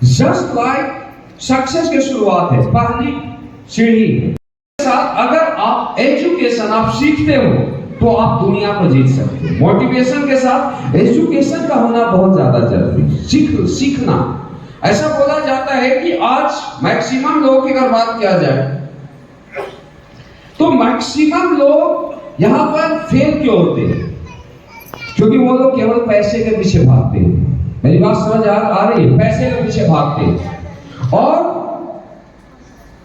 Just like success की शुरुआत है, पहली सीढ़ी है। साथ अगर आप एजुकेशन आप सीखते हो तो आप दुनिया को जीत सकते हो। मोटिवेशन के साथ एजुकेशन का होना बहुत ज्यादा जरूरी है। सीखना। ऐसा बोला जाता है कि आज मैक्सिमम लोगों की अगर बात किया जाए तो मैक्सिमम लोग यहां पर फेल क्यों होते हैं? क्योंकि वो लोग केवल पैसे के पीछे भागते हैं। मेरी बात समझ आ रही है? पैसे के पीछे भागते हैं। और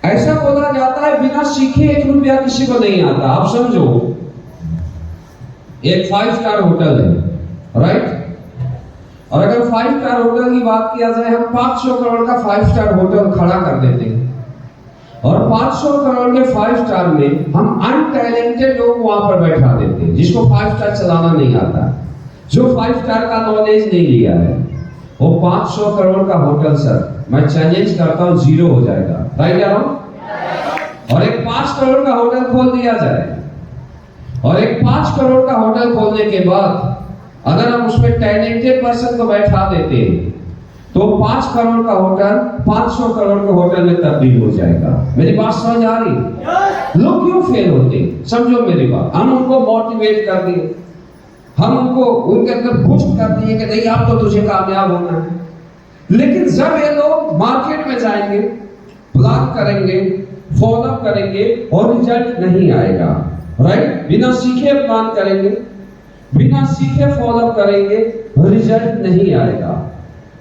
ऐसा बोला जाता है बिना सीखे 1 रुपया किसी को नहीं आता। आप समझो, एक 5 स्टार होटल है, राइट? और अगर 5 स्टार होटल की बात किया जाए, हम 500 करोड़ का 5 स्टार होटल खड़ा कर देते हैं और 500 करोड़ के 5 स्टार में हम अनटैलेंटेड लोग वहां पर बैठा देते हैं, जिसको 5 स्टार चलाना नहीं आता, जो 5 स्टार का नॉलेज नहीं लिया है। वो 500 करोड़ का होटल, सर मैं चैलेंज करता हूं, 0 हो जाएगा, राइट या रॉन्ग? और एक 5 करोड़ का होटल खोल दिया जाए और एक 5 करोड़ का होटल खोलने के बाद अगर हम उसमें टैलेंटेड पर्सन को बैठा देते हैं तो 5 करोड़ का होटल 500 करोड़ के होटल में तब्दील हो जाएगा। मेरी बात समझ आ रही? लोग क्यों फेल होते? समझो मेरी बात। हम उनको मोटिवेट कर दिए, हम उनको उनके अंदर बूस्ट कर दिए कि नहीं आप तो तुझे कामयाब होना है। लेकिन जब ये लोग मार्केट में जाएंगे, प्लान करेंगे, फॉलो करेंगे और रिजल्ट नहीं आएगा, राइट? बिना सीखे प्लान करेंगे, बिना सीखे फॉलो करेंगे, रिजल्ट नहीं आएगा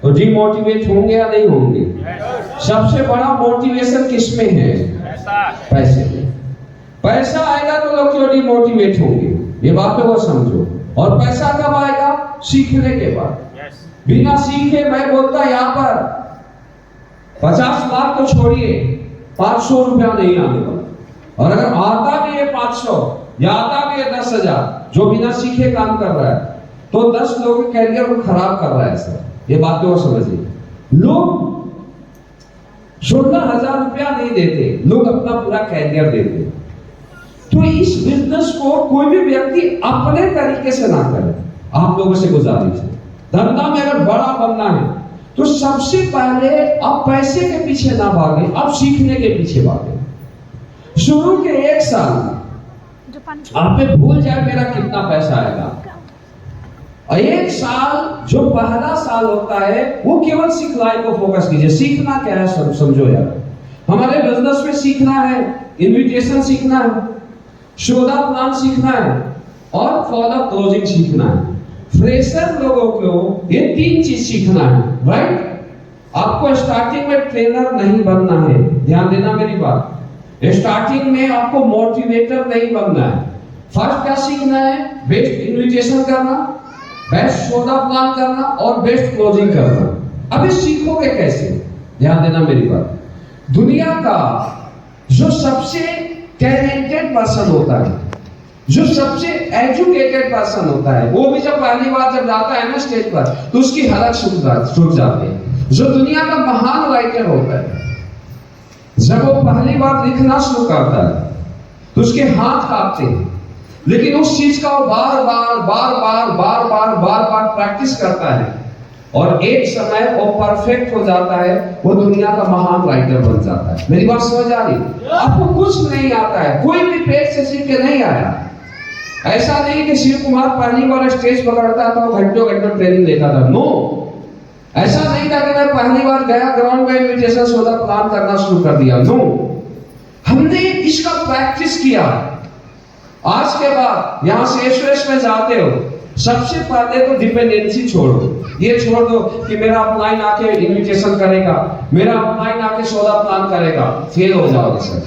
तो डिमोटिवेट होंगे या नहीं होंगे? सबसे बड़ा मोटिवेशन किसमें है? पैसे में। पैसा आएगा तो लोग क्यों डिमोटिवेट होंगे? ये बात को समझो। और पैसा कब आएगा? सीखने के बाद। बिना सीखे मैं बोलता यहां पर 50 लाख तो छोड़िए, 500 रुपया नहीं आने वाला। और अगर आता भी है 500 या आता भी है 10,000, जो बिना सीखे काम कर रहा है तो 10 लोगों के कैरियर को खराब कर रहा है सर। ये बात को समझिए। लोग 16,000 रुपया नहीं देते, लोग अपना पूरा कैरियर देते। तो इस बिजनेस को कोई भी व्यक्ति अपने तरीके से ना करे। आप लोगों से गुजारिश है, धंधा में अगर बड़ा बनना है तो सबसे पहले आप पैसे के पीछे ना भागे, आप सीखने के पीछे भागे। शुरू के 1 साल आप भूल जाए मेरा कितना पैसा आएगा। 1 साल जो पहला साल होता है वो केवल सिखलाई को फोकस कीजिए। सीखना क्या है समझो यार। हमारे बिजनेस में सीखना है, इन्विटेशन सीखना है, शोधा प्लान सीखना है और फॉलो क्लोजिंग सीखना है। फ्रेशर लोगों को ये 3 चीज सीखना है, राइट? आपको स्टार्टिंग में ट्रेनर नहीं बनना है, ध्यान देना मेरी बात। स्टार्टिंग में आपको मोटिवेटर नहीं बनना है। फर्स्ट क्या सीखना है? बेस्ट इन्विटेशन करना, बेस्ट शोधा प्लान करना और बेस्ट क्लोजिंग करना। अभी सीखोगे कैसे? ध्यान देना मेरी बात। दुनिया का जो सबसे टैलेंटेड पर्सन होता है, जो सबसे एजुकेटेड पर्सन होता है, वो भी जब पहली बार जब जाता है ना स्टेज पर तो उसकी हालत सूख जाती है। जो दुनिया का महान राइटर होता है, जब वो पहली बार लिखना शुरू करता है तो उसके हाथ कांपते हैं, लेकिन उस चीज का वो बार बार प्रैक्टिस करता है और एक समय वो परफेक्ट हो जाता है, वो दुनिया का महान राइटर बन जाता है। मेरी बात समझ आ रही? आपको कुछ नहीं आता है, कोई भी पेट से सीख के नहीं आया। ऐसा नहीं कि शिव कुमार पहली बार स्टेज पकड़ता था घंटों घंटों ट्रेनिंग लेता था। नो, ऐसा नहीं था कि मैं पहली बार गया ग्राउंड में इन्विटेशन शोधा प्लान करना शुरू कर दिया। नो, हमने इसका प्रैक्टिस किया। आज के बाद यहां से एसोएस में जाते हो, सबसे पहले तो डिपेंडेंसी छोड़ो। ये छोड़ दो कि मेरा अपलाइन आके इन्विटेशन करेगा, मेरा अपलाइन आके शोधा प्लान करेगा, फेल हो जाओगे सर।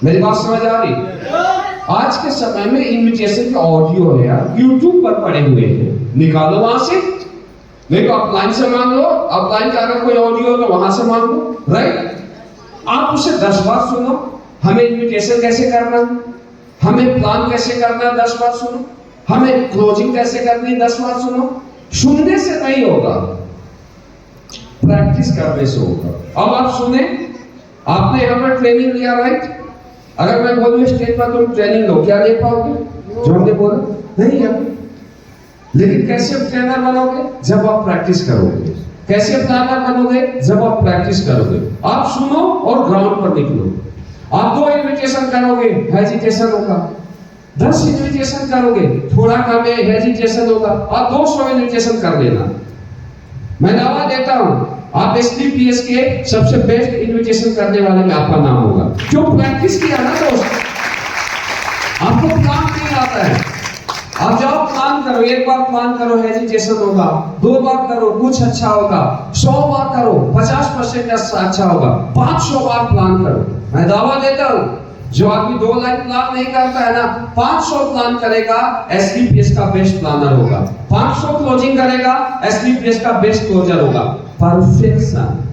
मेरी बात समझ आ रही? आज के समय में इन्विटेशन के ऑडियो है यार, YouTube पर पड़े हुए हैं, निकालो वहां से। नहीं तो अपलाइन से मांग लो, अपलाइन का अगर कोई ऑडियो तो वहां से मांग लो, राइट? आप उसे 10 बार सुनो, हमें इन्विटेशन कैसे करना, हमें प्लान कैसे करना, 10 बार सुनो, हमें क्लोजिंग कैसे करनी, 10 बार सुनो। सुनने से नहीं होगा, प्रैक्टिस करने से होगा। अब आप सुने, आपने यहां पर ट्रेनिंग लिया, राइट? अगर मैं बोलूं स्टेज पर तुम ट्रेनिंग लो, क्या ले पाओगे? जो हमने बोला नहीं है। लेकिन कैसे ट्रेनर बनोगे? जब आप प्रैक्टिस करोगे। कैसे प्लानर बनोगे? जब आप प्रैक्टिस करोगे। आप सुनो और ग्राउंड पर निकलो। आप 2 इन्विटेशन करोगे, हेजिटेशन होगा। 10 इन्विटेशन करोगे, थोड़ा कम है, हेजिटेशन होगा। आप 200 इन्विटेशन कर लेना। मैं दावा देता हूं आप SDPS के सबसे बेस्ट इन्विटेशन करने वाले में आपका नाम होगा। क्यों? प्रैक्टिस किया ना दोस्त। आपको प्लान नहीं आता है। आप जाओ प्लान करो, एक बार प्लान करो, हेजिटेशन होगा। 2 बार करो, कुछ अच्छा होगा। 100 बार करो, 50% अच्छा होगा। 500 बार प्लान करो। मैं दावा देता हूं जो आदमी 2 लाइन प्लान नहीं करता है ना, 500 प्लान करेगा, SDPS का बेस्ट प्लानर होगा। 500 क्लोजिंग करेगा, SDPS का बेस्ट क्लोजर होगा। परफेक्शन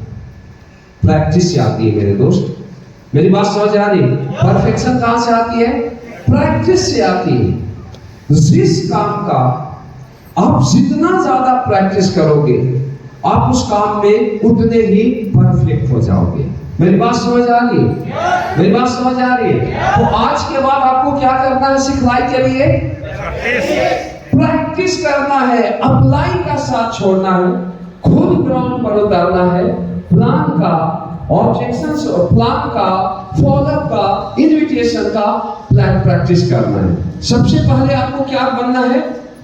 प्रैक्टिस से आती है मेरे दोस्त। मेरी बात समझ आ रही? परफेक्शन कहां से आती है? प्रैक्टिस से आती है। जिस काम का आप जितना ज्यादा प्रैक्टिस करोगे, आप उस काम में उतने ही परफेक्ट हो जाओगे। मेरी बात समझ आ रही है? मेरी बात समझ आ रही है? तो आज के बाद आपको क्या करना है सिखलाई के लिए? प्रैक्टिस करना है, अप्लाई का साथ छोड़ना है, खुद ग्राउंड पर उतारना है। प्लान का, ऑब्जेक्शंस और प्लान का, फॉलोअप का, इन्विटेशन का प्लान प्रैक्टिस करना है। सबसे पहले आपको क्या बनना है?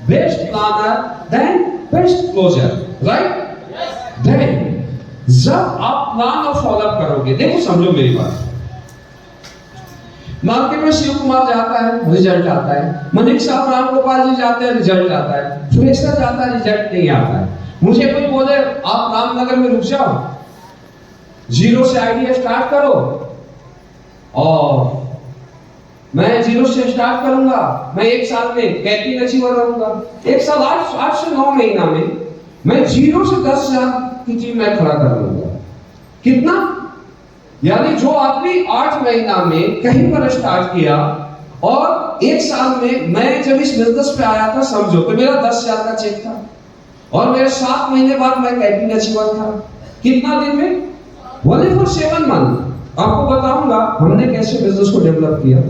Best planner, then best closer, right? Then जब आप प्लान और फॉलोअप करोगे, देखो समझो मेरी बात। मार्केट में शिव कुमार जाता है, रिजल्ट आता है। मनिक साहब राम गोपाल जी जाते हैं, रिजल्ट आता है। फ्रेशर जाता है, रिजल्ट नहीं आता है। मुझे कोई बोले आप रामनगर में रुक जाओ, 0 से आइडिया स्टार्ट करो और मैं 0 से स्टार्ट करूंगा, मैं 1 साल में कैपिटल अचीवर रहूंगा। 1 साल 8 से 9 महीना में मैं 0 से 10 हजार की टीम में खड़ा कर लूंगा। कितना? यानी जो आदमी 8 महीना में कहीं पर स्टार्ट किया और 1 साल में, मैं जब इस बिजनेस पे आया था समझो तो मेरा 10,000 का चेक था और मेरे 7 महीने बाद मैं कैपिटल अचीवर था। कितना दिन में? Only for 7 month. आपको बताऊंगा हमने कैसे बिजनेस को डेवलप किया।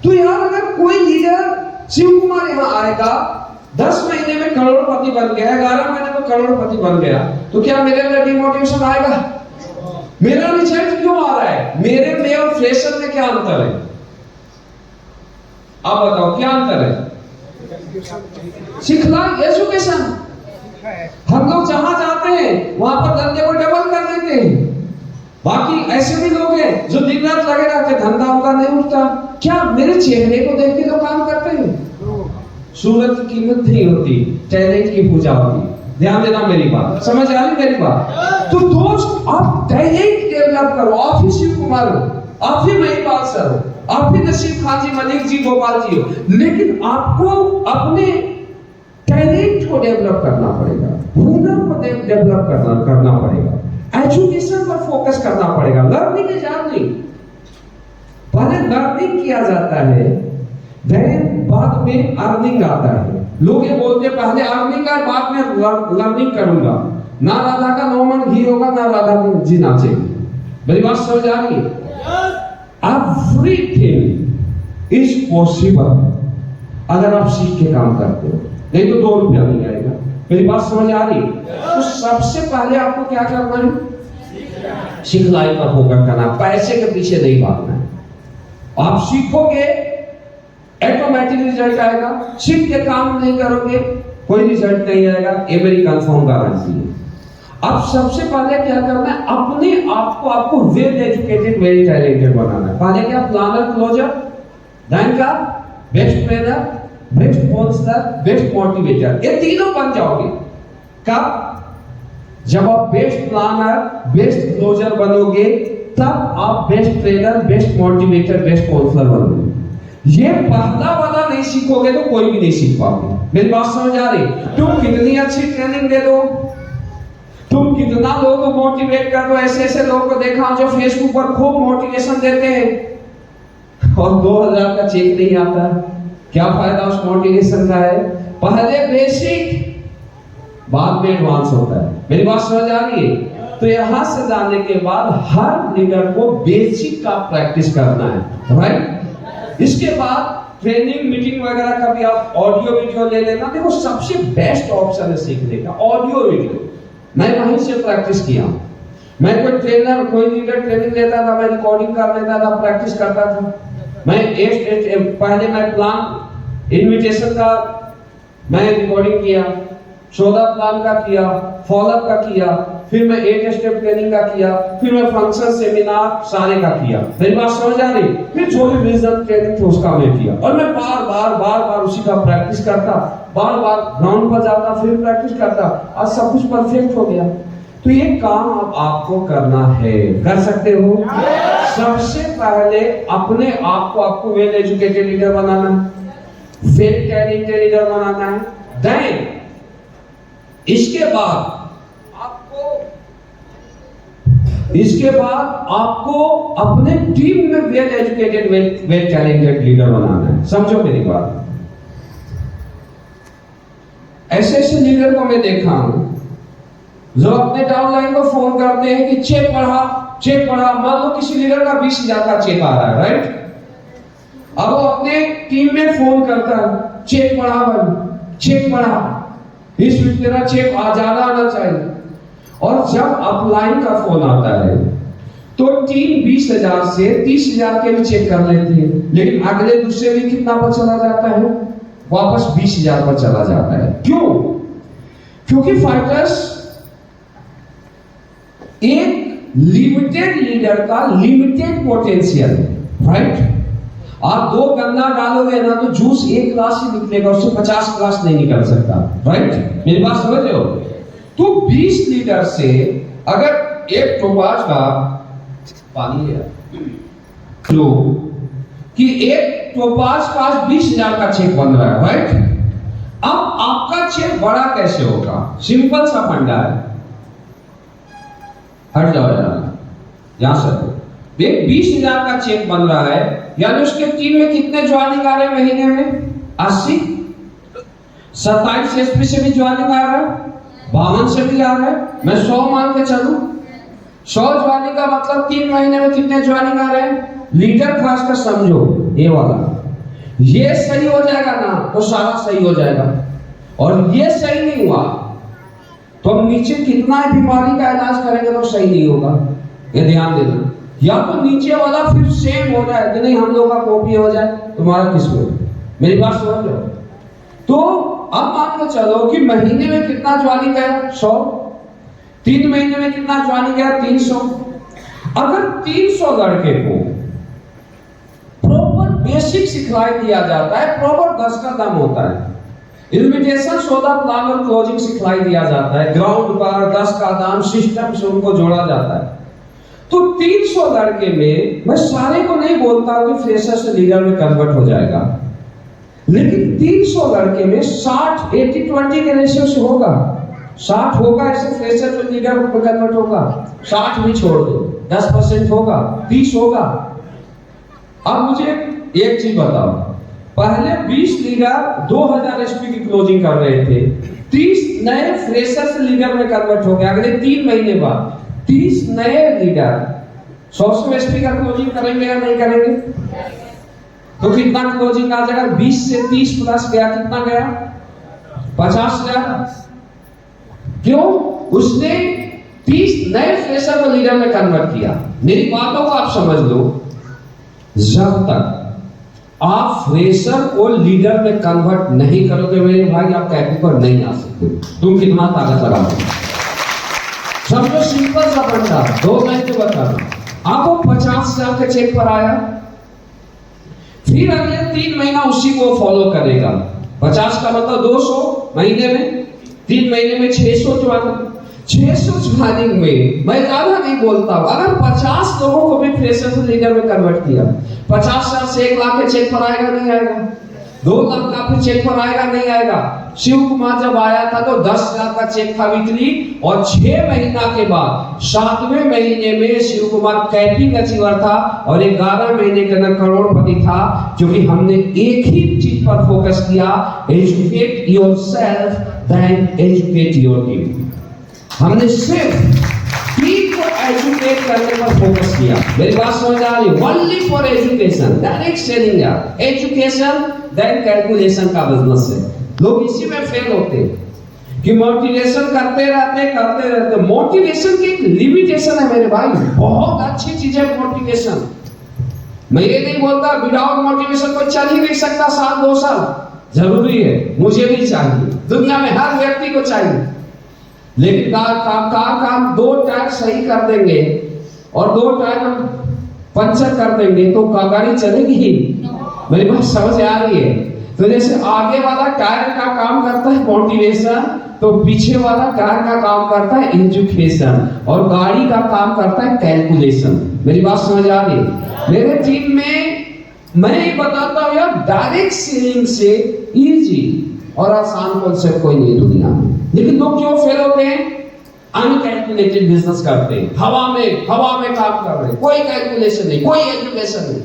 तो यार अगर कोई लीडर शिव कुमार यहाँ आएगा, 10 महीने में करोड़पति बन गया, 11 महीने में करोड़पति बन गया, तो क्या मेरे लिए डिमोटिवेशन आएगा? मेरा रिजल्ट क्यों आ रहा है? मेरे में और फ्रेशर में क्या अंतर है? आप बताओ क्या अंतर है? सिखलाई, एजुकेशन। हम लोग जहां जाते हैं वहां पर धंधे को डबल कर देते हैं। बाकी ऐसे भी लोग हैं जो दिन रात लगे रहते, धंधा उनका नहीं उठता। क्या मेरे चेहरे को देख के लोग काम करते हैं? सूरत की कीमत नहीं होती, टैलेंट की पूजा होती। ध्यान देना मेरी बात, समझ आ रही मेरी बात? तो दोस्त आप टैलेंट डेवलप करो। आप ही शिव कुमार हो, आप ही महिपाल सर हो, आप ही नसीब खान जी, मनिक जी, गोपाल जी हो, लेकिन आपको अपने टैलेंट को डेवलप करना पड़ेगा, हुनर को डेवलप करना पड़ेगा, एजुकेशन पर फोकस करना पड़ेगा। Learning is earning. पहले लर्निंग किया जाता है, देन बाद में अर्निंग आता है। लोग ये बोलते हैं पहले अर्निंग है, बाद में लर्निंग करूंगा। ना राधा का नौमन घी होगा, ना राधा जी नाचेगी। मेरी बात समझ आ रही है? एवरीथिंग इज पॉसिबल अगर आप सीख के काम करते हो, नहीं तो 2 रुपया नहीं आएगा। मेरी बात समझ आ रही है? तो सबसे पहले आपको क्या करना है? सिखलाई पर फोकस करना, पैसे के पीछे नहीं भागना है। आप सीखोगे, ऑटोमेटिक रिजल्ट आएगा। सीख के काम नहीं करोगे, कोई रिजल्ट नहीं आएगा। ये मेरी कंफर्म गारंटी है। अब सबसे पहले क्या करना है? अपने आप को आपको वेल एजुकेटेड, वेरी टैलेंटेड बनाना है। पहले क्या? प्लानर, क्लोजर, देन का best trainer, best counsellor, best motivator. ये तीनों बन जाओगे। कब? जब आप बेस्ट प्लानर, बेस्ट क्लोजर बनोगे, तब आप best trainer, best motivator, best counsellor बनोगे। ये पहला वाला नहीं सीखोगे तो कोई भी नहीं सीख पाओगे। मेरी बात समझ आ रही? तुम कितनी अच्छी ट्रेनिंग दे दो, तुम कितना लोगों को मोटिवेट कर दो, ऐसे ऐसे लोगों को देखा जो फेसबुक पर खूब मोटिवेशन देते हैं और 2000 का चेक नहीं आता। क्या फायदा उस मोटिवेशन का है? पहले बेसिक, बाद में एडवांस होता है। मेरी बात समझ आ रही है? तो यहां से जाने के बाद हर लीडर को बेसिक का प्रैक्टिस करना है, राइट? इसके बाद ट्रेनिंग, मीटिंग वगैरह का भी आप ऑडियो वीडियो ले लेना। देखो सबसे बेस्ट ऑप्शन है सीखने का ऑडियो वीडियो। मैं वहीं से प्रैक्टिस किया। मैं कोई ट्रेनर, कोई लीडर ट्रेनिंग लेता था, मैं रिकॉर्डिंग कर लेता था, प्रैक्टिस करता था। मैं पहले मैं प्लान इनविटेशन का मैं रिकॉर्डिंग किया, 14 प्लान का किया, फॉलोअप का किया, फिर मैं 8 स्टेप ट्रेनिंग का किया, फिर मैं फंक्शन सेमिनार सारे का किया। मेरी बात समझ आ रही? फिर जो भी विजन ट्रेनिंग थी उसका मैं किया, और मैं बार बार उसी का प्रैक्टिस करता, बार ग्राउंड पर जाता, फिर प्रैक्टिस करता। आज सब कुछ परफेक्ट हो गया। तो ये काम अब आपको करना है, कर सकते हो। सबसे पहले अपने आप को आपको वेल एजुकेटेड लीडर बनाना है, वेल टैलेंटेड लीडर बनाना है। देन इसके बाद आपको अपने टीम में well educated, well talented leader बनाना है। समझो मेरी बात। ऐसे लीडर को मैं देखा हूं जो अपने डाउनलाइन को फोन करते हैं कि चेक पढ़ा। मान लो किसी लीडर का 20,000 का चेक आ रहा है, राइट? अब वो अपने टीम में फोन करता है, चेक पढ़ा, इस वीक तेरा चेक ज्यादा आना चाहिए। और जब अपलाइन का फोन आता है तो टीम 20,000 से 30,000 के भी चेक कर लेती है, लेकिन अगले दूसरे भी कितना पर चला जाता है? वापस 20,000 पर चला जाता है। क्यों? क्योंकि फाइटर्स एक लिमिटेड लीडर का लिमिटेड पोटेंशियल है, राइट? आप 2 गन्ना डालोगे ना तो जूस 1 ग्लास ही निकलेगा, उससे 50 ग्लास नहीं निकल सकता, राइट? मेरी बात समझ रहे हो? तो 20 लीटर से अगर एक टोपाज का पानी है तो कि एक टोपाज का 20,000 का चेक बन रहा है, राइट? अब आपका चेक बड़ा कैसे होगा? सिंपल सा फंडा है। हट जाओ यहां से। एक 20,000 का चेक बन रहा है, यानी उसके टीम में कितने ज्वाइनिंग आ रहे हैं महीने में? 80। 27 एसपी से भी ज्वाइनिंग आ रहा है, 52 से भी आ रहा है। मैं 100 मान के चलूं, 100 ज्वाइनिंग का मतलब 3 महीने में कितने ज्वाइनिंग आ रहे हैं? लीडर खास कर समझो ये वाला, ये सही हो जाएगा ना तो सारा सही हो जाएगा, और ये सही नहीं हुआ तो हम नीचे कितना बीमारी का इलाज करेंगे तो सही नहीं होगा। ये ध्यान देना। या तो नीचे वाला फिर सेम हो जाए कि नहीं हम लोग का कॉपी हो जाए, तुम्हारा किस्मत। मेरी बात समझ लो। तो अब मान के चलो कि महीने में कितना ज्वाइनिंग है? 100। 3 महीने में कितना ज्वाइनिंग है? 300। अगर 300 लड़के को प्रॉपर बेसिक सिखलाई दिया जाता है, प्रॉपर 10 का दम होता है, इन्विटेशन, सौदा, प्लान और क्लोजिंग सिखलाई दिया जाता है, ग्राउंड पर 10 का दाम सिस्टम से उनको जोड़ा जाता है, तो 300 लड़के में मैं सारे को नहीं बोलता कि फ्रेशर से लीडर में कन्वर्ट हो जाएगा, लेकिन 300 लड़के में 60 80-20 के रेशियो से होगा। 60 होगा ऐसे फ्रेशर से लीडर में कन्वर्ट होगा, 60 भी छोड़ दो, 10% होगा, 30 होगा। अब मुझे एक चीज बताओ, पहले 20 लीडर 2000 एसपी की क्लोजिंग कर रहे थे, 30 नए फ्रेशर से लीडर में कन्वर्ट हो गए। अगले 3 महीने बाद 30 नए लीडर 100 एसपी का क्लोजिंग करेंगे या नहीं करेंगे? तो कितना क्लोजिंग आ जाएगा? 20 से 30 प्लस गया, कितना गया? 50 गया। क्यों? उसने 30 नए फ्रेशर को लीडर में कन्वर्ट किया। मेरी बातों को आप समझ लो, जब तक आप फ्रेशर को लीडर में कन्वर्ट नहीं करोगे मेरे भाई, आप कैंपी पर नहीं आ सकते। तुम कितना ताकत लगाओगे? समझो सिंपल सा बंदा, 2 मिनट में बता दो, आपको 50,000 के चेक पर आया, फिर अगले 3 महीना उसी को फॉलो करेगा। 50 का मतलब 200 महीने में, 3 महीने में 600 ज्वाइनिंग में मैं ज्यादा नहीं बोलता हूं। अगर 50 लोगों को भी फ्रेशर से लीडर में कन्वर्ट किया, 50,000 से 1 लाख के चेक पर आएगा नहीं आएगा? 2 लाख का फिर चेक पर आएगा नहीं आएगा? शिव कुमार जब आया था तो 10,000 का चेक था वीकली, और 6 महीना के बाद 7वें महीने में शिव कुमार कैपिंग अचीवर था और 11 महीने के अंदर करोड़पति था, क्योंकि हमने एक ही चीज पर फोकस किया, educate yourself then educate your team. हमने सिर्फ टीम को एजुकेट करने पर फोकस किया। मेरी बात समझ आ रही है? Only for education, direct selling है, एजुकेशन देन कैलकुलेशन का बिजनेस है। लोग इसी में फेल होते हैं कि मोटिवेशन करते रहते। मोटिवेशन की एक लिमिटेशन है मेरे भाई। बहुत अच्छी चीज है मोटिवेशन। मैं ये नहीं बोलता विदाउट मोटिवेशन कोई चल ही नहीं सकता साल 2 साल। जरूरी है, मुझे भी चाहिए, दुनिया में हर व्यक्ति को चाहिए। लेकिन काम 2 टायर सही कर देंगे और 2 टायर हम पंचर कर देंगे तो गाड़ी चलेगी ही। मेरी बात समझ आ रही है? तो जैसे आगे वाला टायर का काम करता है मोटिवेशन, तो पीछे वाला टायर का काम करता है एजुकेशन, और गाड़ी का काम करता है कैलकुलेशन। मेरी बात समझ आ रही है? मेरे टीम में मैं बताता हूं यार, डायरेक्ट सेलिंग से इजी और आसान कॉन्सेप्ट कोई नहीं दुनिया में। लेकिन लोग क्यों फेल होते हैं? अनकैलकुलेटेड बिजनेस करते हैं, हवा में काम कर रहे हैं, कोई कैलकुलेशन नहीं, कोई एजुकेशन नहीं।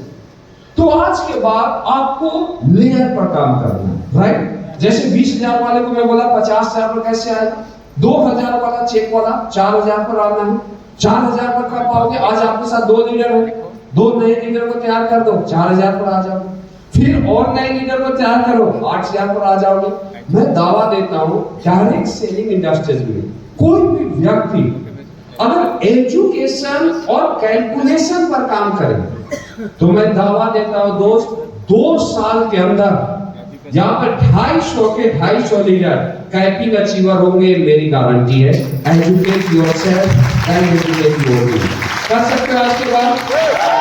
तो आज के बाद आपको लेयर पर काम करना है, राइट? जैसे 20,000 वाले को मैं बोला 50,000 पर कैसे आएगा, 2,000 वाला चेक वाला 4,000 पर आना है। 4,000 पर कर पाओगे? आज आपके साथ 2 लीडर हैं, 2 नए लीडर को तैयार कर दो, 4,000 पर आ जाओगे। फिर और नए लीडर को तैयार करो, 8,000 पर आ जाओगे। मैं दावा देता हूं डायरेक्ट सेलिंग इंडस्ट्रीज में कोई भी व्यक्ति अगर एजुकेशन और कैलकुलेशन पर काम करे तो मैं दावा देता हूं दोस्त, 2 साल के अंदर यहाँ पर 250 लीडर कैपिंग अचीवर होंगे, मेरी गारंटी है। Educate yourself and educate your team. कर सकते हो आज के बाद?